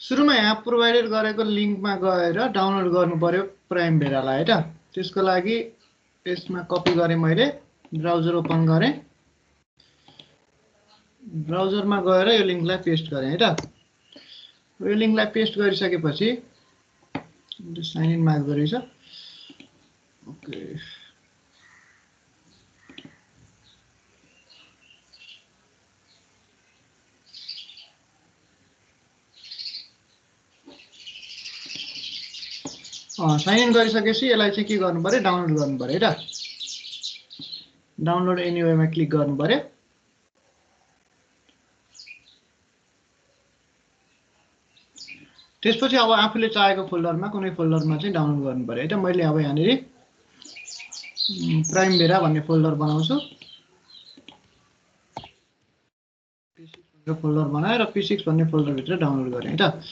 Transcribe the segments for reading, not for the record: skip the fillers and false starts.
सुरुमा यहाँ प्रोभाइडेड गरेको लिंकमा गएर डाउनलोड गर्नु पर्यो प्राइमभेरालाई हैन। त्यसको लागि यसमा कपी गरे मैले, ब्राउजर ओपन गरे, ब्राउजरमा गएर यो लिंकलाई पेस्ट गरे हैन। यो लिंकलाई पेस्ट गरिसकेपछि साइन इन माग गरेछ। ओके, साइन इन गरिसकेपछि यसलाई चाहिँ के गर्नु पर्यो, डाउनलोड गर्नु पर्यो हैन। डाउनलोड एनीवेमा क्लिक गर्नु पर्यो। त्यसपछि अब आफूले चाहेको फोल्डरमा कुनै फोल्डरमा चाहिँ डाउनलोड गर्नु पर्यो हैन। मैले अब यहाँनेरि प्राइमभेरा भन्ने फोल्डर बनाउँछु। P6 फोल्डर बनाएर P6 भन्ने फोल्डर भित्र डाउनलोड गरे हैन।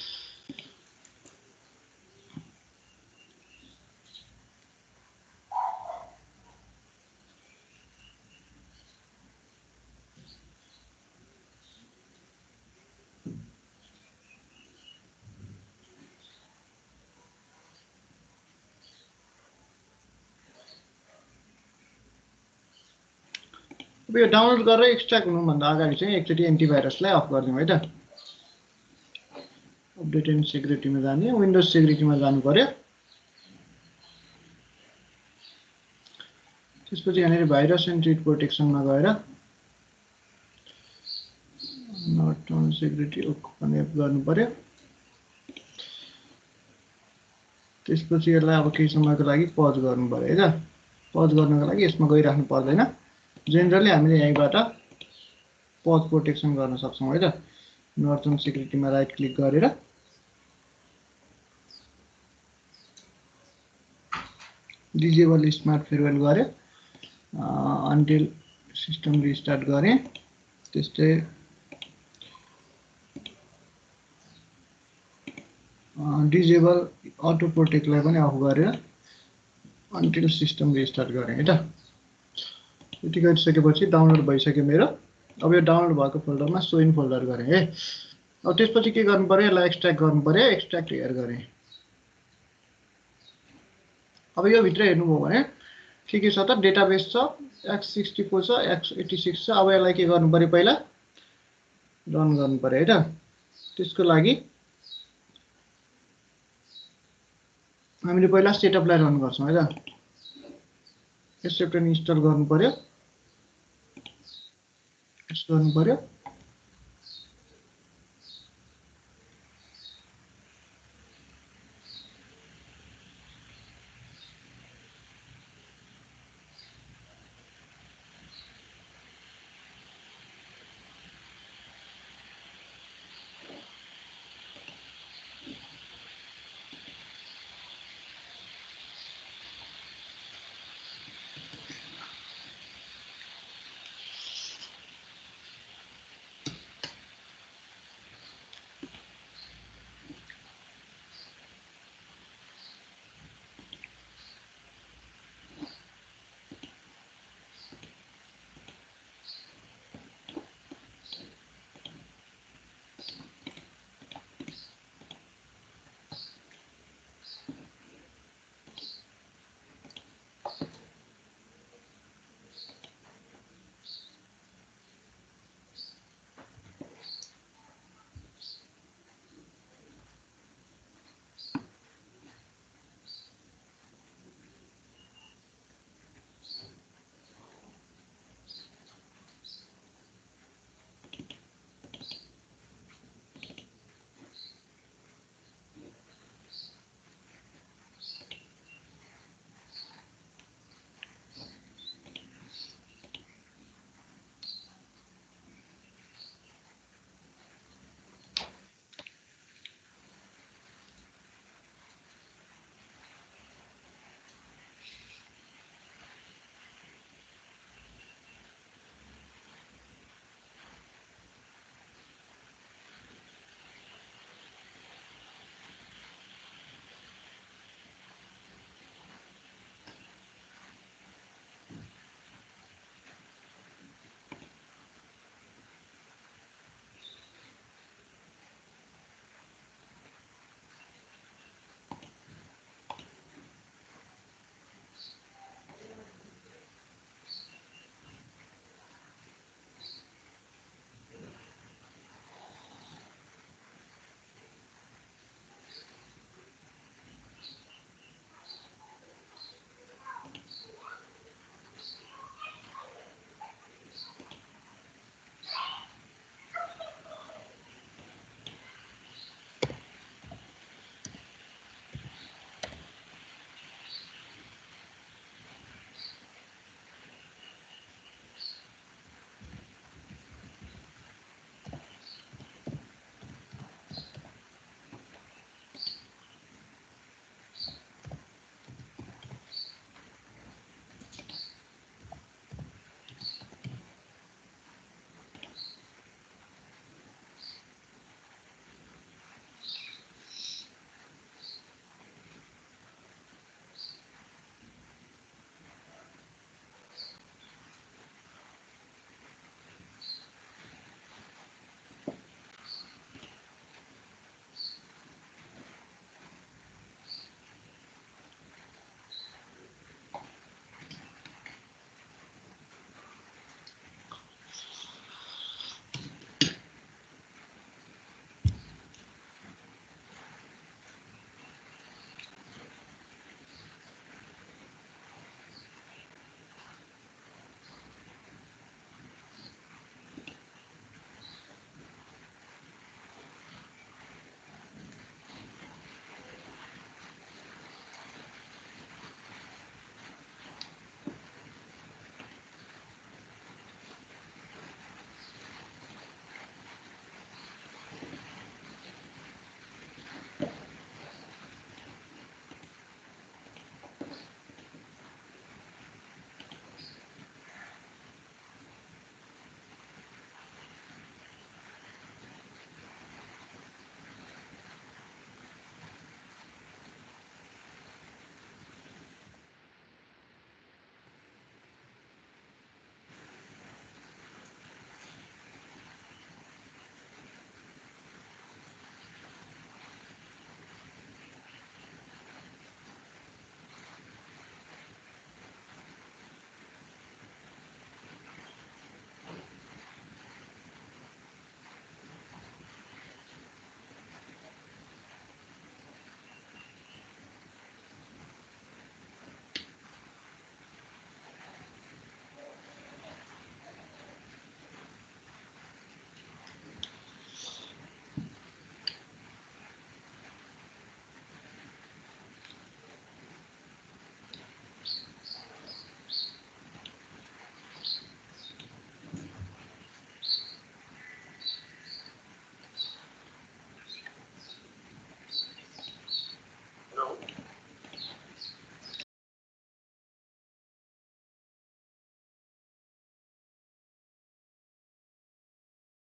अब यो डाउनलोड गरेर एक्सट्र्याक्ट हुनुभन्दा अगाडि चाहिँ एकचोटि एन्टिभाइरसलाई अफ गरिदिउँ है त। अपडेट एन्ड सेक्युरिटीमा जाने, विन्डोज सेक्युरिटीमा जानु पर्यो। त्यसपछि यहाँनिर भाइरस एन्ड ट्रिट प्रोटेक्सनमा गएर नट अन सेक्युरिटी ओपन गर्नु पर्यो। त्यसपछि यसलाई अब केही समयको लागि पज गर्नु पर्यो है त। पज गर्नको लागि यसमा गइराख्नु पर्दैन। जेनरली हामीले यहीँबाट पज प्रोटेक्सन गर्न सक्छौं है त। नर्थ अन सेक्युरिटीमा राइट क्लिक गरेर डिजेबल स्मार्ट फेयरवेल गरे, अन्टिल सिस्टम रिस्टार्ट गरे, त्यस्तै डिजेबल अटो प्रोटेक्टलाई पनि अफ गरेर अन्टिल सिस्टम रिस्टार्ट गरे है त। यति गरिसकेपछि डाउनलोड भइसक्यो मेरो। अब यो डाउनलोड भएको फोल्डरमा सो इन फोल्डर गरे है। अब त्यसपछि के गर्नु पर्यो, यसलाई एक्सट्र्याक्ट गर्नु पर्यो। एक्सट्र्याक्ट हेयर गरे। अब यो भित्र हेर्नुभयो भने के छ त, डेटाबेस छ, x64 छ, x86 छ। अब यसलाई के गर्नु पर्यो, पहिला रन गर्नु पर्यो है त। त्यसको लागि हामीले पहिला सेटअपलाई रन गर्छौं है त। एक्सेप्ट एन्ड इन्स्टल गर्नु पर्यो, यस गर्नु पर्यो।